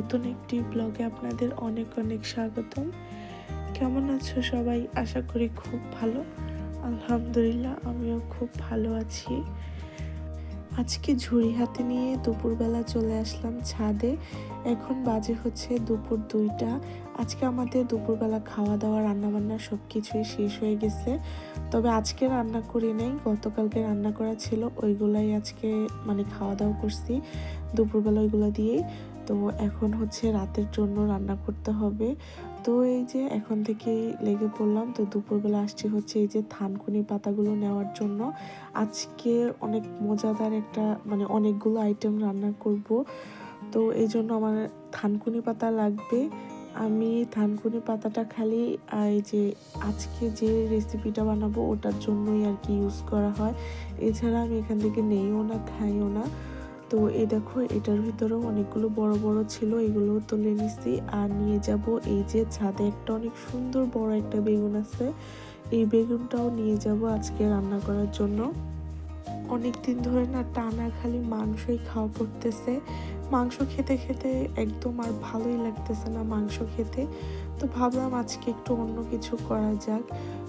নতুন একটি ব্লগে আপনাদের অনেক অনেক স্বাগতম। কেমন আছো সবাই? আশা করি খুব ভালো। আলহামদুলিল্লাহ, আমিও খুব ভালো আছি। আজকে ঝুড়ি হাতে নিয়ে দুপুরবেলা চলে আসলাম ছাদে। এখন বাজে হচ্ছে দুপুর 2টা। আজকে আমাদের দুপুরবেলা খাওয়া দাওয়া রান্নাবান্না সব কিছুই শেষ হয়ে গেছে। তবে আজকে রান্না করি নাই, গতকালকে রান্না করা ছিল, ওইগুলাই আজকে খাওয়া দাওয়া করছি দুপুরবেলা ওইগুলো দিয়েই। তো এখন হচ্ছে রাতের জন্য রান্না করতে হবে। তো এই যে এখন থেকেই লেগে পড়লাম। তো দুপুরবেলা আসছি হচ্ছে এই যে থানকুনি পাতাগুলো নেওয়ার জন্য। আজকে অনেক মজাদার একটা অনেকগুলো আইটেম রান্না করব। তো এই জন্য আমার থানকুনি পাতা লাগবে। আমি থানকুনি পাতাটা খালি এই যে আজকে যে রেসিপিটা বানাবো ওটার জন্যই আর কি ইউজ করা হয়। এছাড়া আমি এখান থেকে নেইও না, খাইও না। তো এই দেখো, এটার ভিতরেও অনেকগুলো বড় বড় ছিল, এগুলো তুলে নিছি। আর নিয়ে যাব এই যে ছাদে একটা অনেক সুন্দর বড় একটা বেগুন আছে, এই বেগুনটাও নিয়ে যাব আজকে রান্না করার জন্য। অনেক দিন ধরে না টানা খালি মাংসই খাওয়া পড়তেছে। মাংস খেতে খেতে একদম আর ভালোই লাগতেছে না মাংস খেতে। তো ভাবলাম আজকে একটু অন্য কিছু করা যাক।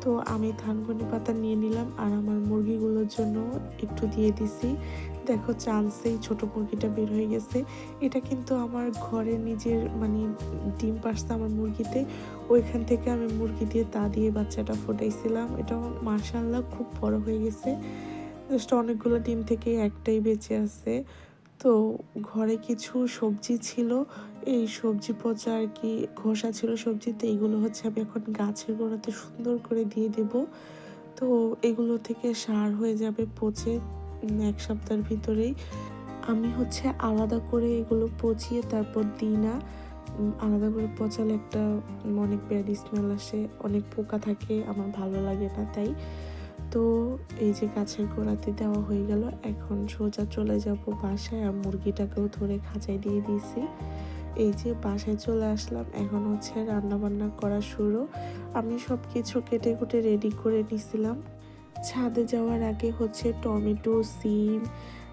তো আমি থানকুনি পাতা নিয়ে নিলাম আর আমার মুরগিগুলোর জন্য একটু দিয়ে দিছি। দেখো, চান্সেই ছোট মুরগিটা বের হয়ে গেছে। এটা কিন্তু আমার ঘরে নিজের ডিম পাড়ছে আমার মুরগিতে। ওইখান থেকে আমি মুরগি দিয়ে তা দিয়ে বাচ্চাটা ফোটাইছিলাম। এটা মাশাআল্লাহ খুব বড় হয়ে গেছে। জাস্ট অনেকগুলো ডিম থেকে একটাই বেঁচে আছে। তো ঘরে কিছু সবজি ছিল, এই সবজি পচা আর কি খোসা ছিল সবজিতে, এইগুলো হচ্ছে আমি এখন গাছের গোড়াতে সুন্দর করে দিয়ে দেব। তো এগুলো থেকে সার হয়ে যাবে পচে 1 সপ্তাহের ভিতরেই। আমি হচ্ছে আলাদা করে এগুলো পচিয়ে তারপর দিই না। আলাদা করে পচালে একটা অনেক ব্যাড স্মেল আসে, অনেক পোকা থাকে, আমার ভালো লাগে না তাই। তো এই যে গাছের গোড়াতে দেওয়া হয়ে গেল। এখন সোজা চলে যাব বাসায়, আর মুরগিটাকেও ধরে খাঁচায় দিয়ে দিয়েছি। এই যে বাসায় চলে আসলাম, এখন হচ্ছে রান্না বান্না করা শুরু। আমি সব কিছু কেটে কুটে রেডি করে নিছিলাম। ছাদে যাওয়ার আগে হচ্ছে টমেটো, সিম,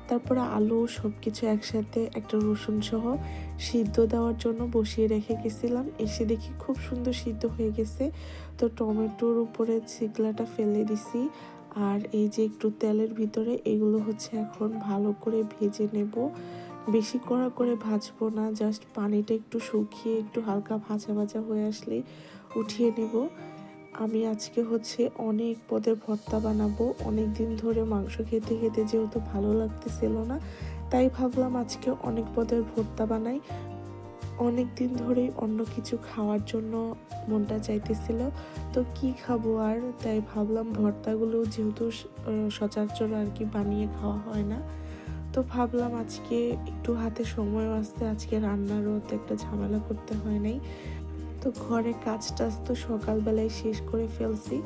তারপরে আলু সব কিছু একসাথে একটা রসুন সহ সিদ্ধ দেওয়ার জন্য বসিয়ে রেখে গেছিলাম। এসে দেখি খুব সুন্দর সিদ্ধ হয়ে গেছে। তো টমেটোর উপরে ছিকলাটা ফেলে দিছি। আর এই যে একটু তেলের ভিতরে এগুলো হচ্ছে এখন ভালো করে ভেজে নেব। বেশি কড়া করে ভাজবো না, জাস্ট পানিটা একটু শুকিয়ে একটু হালকা ভাজা ভাজা হয়ে আসলেই উঠিয়ে নেব। আমি আজকে হচ্ছে অনেক পদের ভর্তা বানাবো। অনেক দিন ধরে মাংস খেতে খেতে যেহেতু ভালো লাগতেছিল না, তাই ভাবলাম আজকে অনেক পদের ভর্তা বানাই। অনেক দিন ধরেই অন্য কিছু খাওয়ার জন্য মনটা চাইতেছিল। তো কি খাবো আর, তাই ভাবলাম ভর্তাগুলো যেহেতু সচরাচর আর কি বানিয়ে খাওয়া হয় না, তো ভাবলাম আজকে একটু হাতে সময় আসতে, আজকে রান্নারও তো একটা ঝামেলা করতে হয় নাই। তো ঘরে কাজ টাজ তো সকালবেলায় শেষ করে ফেলছি।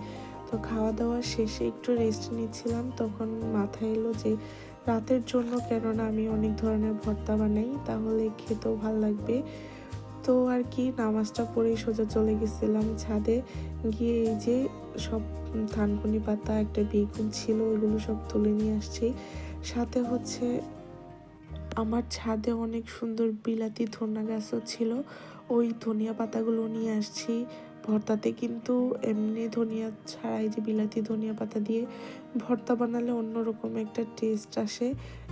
তো খাওয়া দাওয়া শেষে একটু রেস্ট নিচ্ছিলাম, তখন মাথায় এলো যে রাতের জন্য কেননা আমি অনেক ধরনের ভর্তা বানাই, তাহলে খেতেও ভাল লাগবে। তো আর কি নামাজটা পড়েই সোজা চলে গেছিলাম ছাদে। গিয়ে এই যে সব থানকুনি পাতা, একটা বেগুন ছিল, ওইগুলো সব তুলে নিয়ে আসছি। সাথে হচ্ছে আমার ছাদে অনেক সুন্দর বিলাতি ধনিয়া গাছও ছিল, ওই ধনিয়া পাতাগুলো নিয়ে আসছি। ভর্তাতে কিন্তু এমনি ধনিয়া ছাড়াই যে বিলাতি ধনিয়া পাতা দিয়ে ভর্তা বানালে অন্যরকম একটা টেস্ট আসে,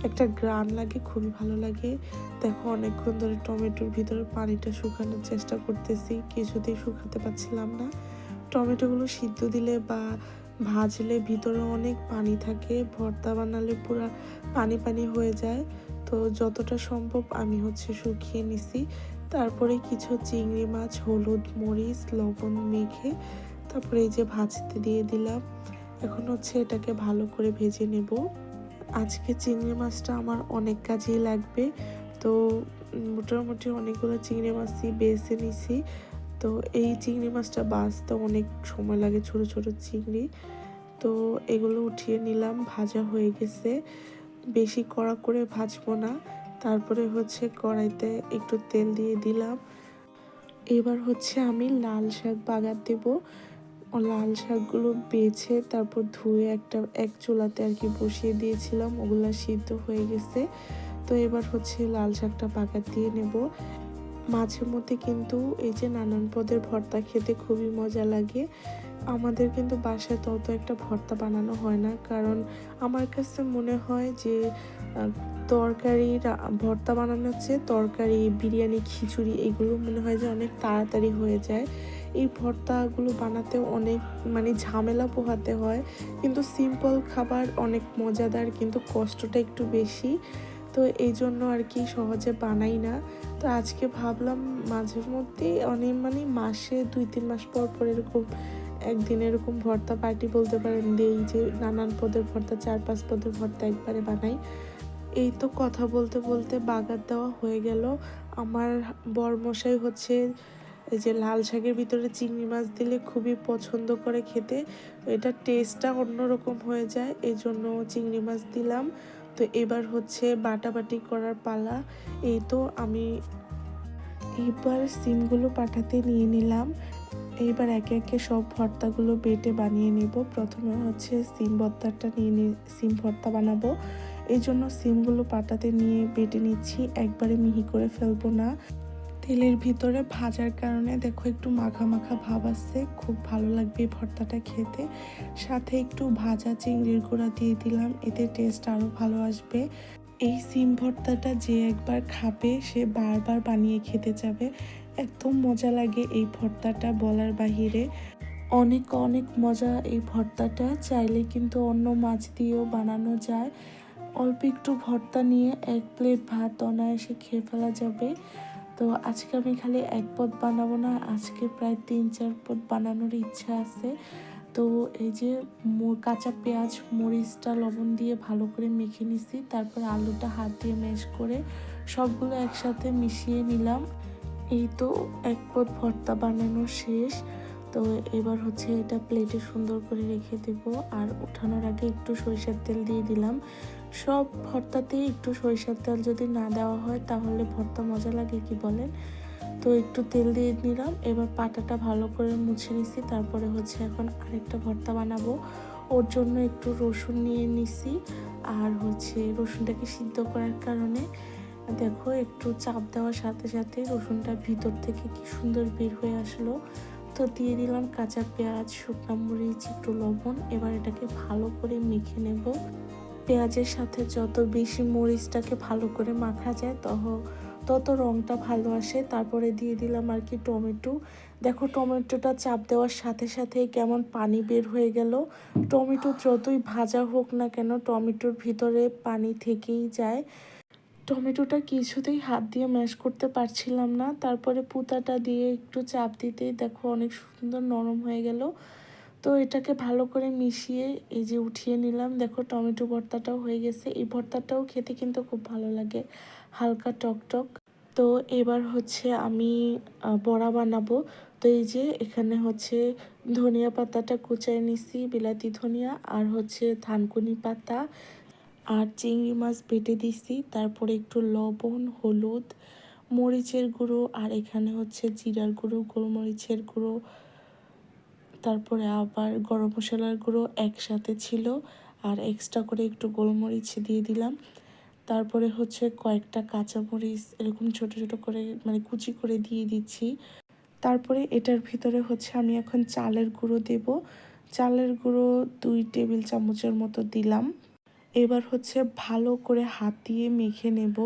একটা গ্রান লাগে, খুবই ভালো লাগে। দেখো, অনেকক্ষণ ধরে টমেটোর ভিতরে পানিটা শুকানোর চেষ্টা করতেছি, কিছুতেই শুকাতে পারছিলাম না। টমেটোগুলো সিদ্ধ দিলে বা ভাজলে ভিতরে অনেক পানি থাকে, ভর্তা বানালে পুরা পানি পানি হয়ে যায়। তো যতটা সম্ভব আমি হচ্ছে শুকিয়ে নিছি। তারপরে কিছু চিংড়ি মাছ হলুদ মরিচ লবণ মেখে তারপরে এই যে ভাজতে দিয়ে দিলাম। এখন হচ্ছে এটাকে ভালো করে ভেজে নেব। আজকে চিংড়ি মাছটা আমার অনেক কাজেই লাগবে। তো মোটামুটি অনেকগুলো চিংড়ি মাছই বেছে নিছি। তো এই চিংড়ি মাছটা বাছতে অনেক সময় লাগে, ছোট ছোট চিংড়ি। তো এগুলো উঠিয়ে নিলাম, ভাজা হয়ে গেছে। বেশি কড়া করে ভাজবো না। তারপরে হচ্ছে কড়াইতে একটু তেল দিয়ে দিলাম। এবার হচ্ছে আমি লাল শাক বাগার দেব। লাল শাকগুলো বেছে তারপর ধুয়ে এক চুলাতে আর কি বসিয়ে দিয়েছিলাম, ওগুলা সিদ্ধ হয়ে গেছে। তো এবার হচ্ছে লাল শাকটা বাগার দিয়ে নেব। মাঝে মধ্যে কিন্তু এই যে নানান পদের ভর্তা খেতে খুবই মজা লাগে। আমাদের কিন্তু বাসায় তত একটা ভর্তা বানানো হয় না, কারণ আমার কাছে মনে হয় যে তরকারি ভর্তা বানানোর চেয়ে তরকারি, বিরিয়ানি, খিচুড়ি এগুলো মনে হয় যে অনেক তাড়াতাড়ি হয়ে যায়। এই ভর্তাগুলো বানাতে অনেক ঝামেলা পোহাতে হয়, কিন্তু সিম্পল খাবার অনেক মজাদার, কিন্তু কষ্টটা একটু বেশি। তো এই জন্য আর কি সহজে বানাই না। তো আজকে ভাবলাম মাঝে মধ্যেই অনেক মাসে 2-3 মাস পর পর এরকম একদিন এরকম ভর্তা পার্টি বলতে পারেন দেই, যে নানান পদের ভর্তা, 4-5 পদের ভর্তা একবারে বানাই। এই তো কথা বলতে বলতে বাগার দেওয়া হয়ে গেল। আমার বরমশাই হচ্ছে এই যে লাল শাকের ভিতরে চিংড়ি মাছ দিলে খুবই পছন্দ করে খেতে। এটা টেস্টটা অন্যরকম হয়ে যায়, এই জন্য চিংড়ি মাছ দিলাম। তো এবার হচ্ছে বাটাবাটি করার পালা। এই তো আমি এবার সিমগুলো পাঠাতে নিয়ে নিলাম। এইবার একে একে সব ভর্তাগুলো বেটে বানিয়ে নিব। প্রথমে হচ্ছে সিম ভর্তাটা সিম ভর্তা বানাবো, এই জন্য সিমগুলো পাটাতে নিয়ে বেটে নিচ্ছি, একবারে মিহি করে ফেলবো না। তেলের ভিতরে ভাজার কারণে দেখো একটু মাখা মাখা ভাব আসছে, খুব ভালো লাগবে এই ভর্তাটা খেতে। সাথে একটু ভাজা চিংড়ির গুঁড়া দিয়ে দিলাম, এতে টেস্ট আরও ভালো আসবে। এই সিম ভর্তাটা যে একবার খাবে সে বারবার বানিয়ে খেতে যাবে, এত মজা লাগে এই ভর্তাটা বলার বাহিরে। অনেক অনেক মজা এই ভর্তাটা, চাইলে কিন্তু অন্য মাছ দিয়েও বানানো যায়। অল্প একটু ভর্তা নিয়ে 1 প্লেট ভাত অনায়াসে খেয়ে ফেলা যাবে। তো আজকে আমি খালি 1 পদ বানাবো না, আজকে প্রায় 3-4 পদ বানানোর ইচ্ছা আছে। তো এই যে কাঁচা পেঁয়াজ, মরিচটা লবণ দিয়ে ভালো করে মেখে নিছি, তারপর আলুটা হাত দিয়ে ম্যাশ করে সবগুলো একসাথে মিশিয়ে নিলাম। এই তো 1 পদ ভর্তা বানানো শেষ। তো এবার হচ্ছে এটা প্লেটে সুন্দর করে রেখে দেব, আর ওঠানোর আগে একটু সরিষার তেল দিয়ে দিলাম। সব ভর্তাতেই একটু সরিষার তেল যদি না দেওয়া হয় তাহলে ভর্তা মজা লাগে কি বলেন? তো একটু তেল দিয়ে নিলাম, এবার পাটাটা ভালো করে মুছে নিছি। তারপরে হচ্ছে এখন আরেকটা ভর্তা বানাবো, ওর জন্য একটু রসুন নিয়ে নিছি। আর হচ্ছে রসুনটাকে সিদ্ধ করার কারণে দেখো একটু চাপ দেওয়ার সাথে সাথে রসুনটা ভিতর থেকে কি সুন্দর বের হয়ে আসলো। তো দিয়ে দিলাম কাঁচা পেঁয়াজ, শুকনো মরিচ, একটু লবণ। এবার এটাকে ভালো করে মেখে নেব। পেঁয়াজের সাথে যত বেশি মরিচটাকে ভালো করে মাখা যায় তত রঙটা ভালো আসে। তারপরে দিয়ে দিলাম আর কি টমেটো। দেখো টমেটোটা চাপ দেওয়ার সাথে সাথে কেমন পানি বের হয়ে গেল। টমেটো যতই ভাজা হোক না কেন টমেটোর ভিতরে পানি থেকেই যায়। টমেটোটা কিছুতেই হাত দিয়ে ম্যাশ করতে পারছিলাম না, তারপরে পুতাটা দিয়ে একটু চাপ দিতেই দেখো অনেক সুন্দর নরম হয়ে গেল। তো এটাকে ভালো করে মিশিয়ে এই যে উঠিয়ে নিলাম। দেখো টমেটো ভর্তাটাও হয়ে গেছে। এই ভর্তাটাও খেতে কিন্তু খুব ভালো লাগে, হালকা টক টক। তো এবার হচ্ছে আমি বড়া বানাবো। তো এই যে এখানে হচ্ছে ধনিয়া পাতাটা কুচায় নিছি, বিলাতি ধনিয়া, আর হচ্ছে থানকুনি পাতা, আর চিংড়ি মাছ বেটে দিছি। তারপরে একটু লবণ, হলুদ, মরিচের গুঁড়ো, আর এখানে হচ্ছে জিরার গুঁড়ো, গোলমরিচের গুঁড়ো, তারপরে আবার গরম মশলার গুঁড়ো একসাথে ছিল, আর এক্সট্রা করে একটু গোলমরিচ দিয়ে দিলাম। তারপরে হচ্ছে কয়েকটা কাঁচামরিচ এরকম ছোট ছোট করে কুচি করে দিয়ে দিচ্ছি। তারপরে এটার ভিতরে হচ্ছে আমি এখন চালের গুঁড়ো দেব। চালের গুঁড়ো 2 টেবিল চামচের মতো দিলাম। এবার হচ্ছে ভালো করে হাত দিয়ে মেখে নেব।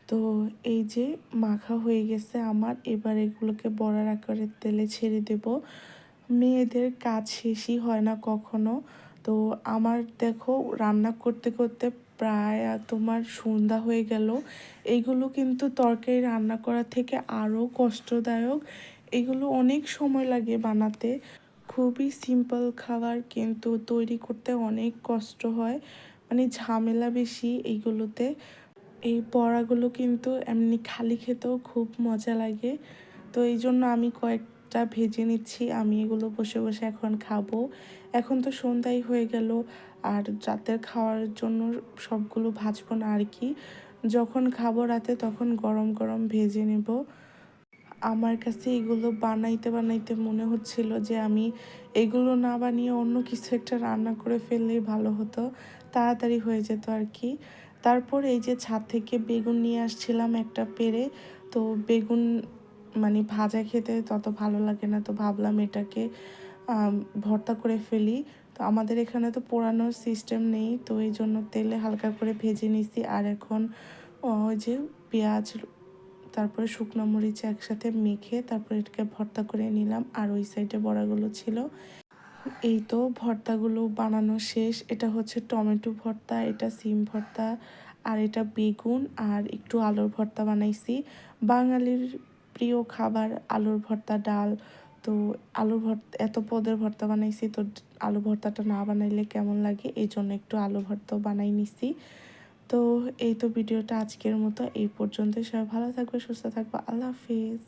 তো এই যে মাখা হয়ে গেছে আমার, এবার এগুলোকে বড়ার আকারে তেলে ছেড়ে দেব। মেয়েদের কাজ শেষই হয় না কখনো। তো আমার দেখো রান্না করতে করতে প্রায় তোমার সন্ধ্যা হয়ে গেল। এইগুলো কিন্তু তরকারি রান্না করা থেকে আরও কষ্টদায়ক, এগুলো অনেক সময় লাগে বানাতে। খুবই সিম্পল খাবার কিন্তু তৈরি করতে অনেক কষ্ট হয়, ঝামেলা বেশি এইগুলোতে। এই বড়াগুলো কিন্তু এমনি খালি খেতেও খুব মজা লাগে। তো এই জন্য আমি কয়েকটা ভেজে নিচ্ছি, আমি এগুলো বসে বসে এখন খাবো। এখন তো সন্ধ্যাই হয়ে গেল, আর রাতের খাওয়ার জন্য সবগুলো ভাজবো না আর কি। যখন খাবো রাতে তখন গরম গরম ভেজে নেব। আমার কাছে এগুলো বানাইতে বানাইতে মনে হচ্ছিল যে আমি এগুলো না বানিয়ে অন্য কিছু একটা রান্না করে ফেললেই ভালো হতো, তাড়াতাড়ি হয়ে যেত আর কি। তারপর এই যে ছাদ থেকে বেগুন নিয়ে আসছিলাম একটা পেড়ে। তো বেগুন মানে ভাজা খেতে তত ভালো লাগে না, তো ভাবলাম এটাকে ভর্তা করে ফেলি। তো আমাদের এখানে তো পোড়ানোর সিস্টেম নেই, তো এই জন্য তেলে হালকা করে ভেজে নিছি। আর এখন ওই যে পেঁয়াজ তারপরে শুকনো মরিচ একসাথে মেখে তারপরে এটাকে ভর্তা করে নিলাম। আর ওই সাইডে বড়াগুলো ছিল। এই তো ভর্তাগুলো বানানো শেষ। এটা হচ্ছে টমেটো ভর্তা, এটা সিম ভর্তা, আর এটা বেগুন আর একটু আলুর ভর্তা বানাইছি। বাঙালির প্রিয় খাবার আলুর ভর্তা, ডাল। তো আলুর ভর্তা, এত পদের ভর্তা বানাইছি, তো আলু ভর্তাটা না বানাইলে কেমন লাগে, এই জন্য একটু আলু ভর্তাও বানাই নিছি। তো এই তো ভিডিওটা আজকের মতো এই পর্যন্ত। সবাই ভালো থাকবে, সুস্থ থাকবে। আল্লাহ হাফিজ।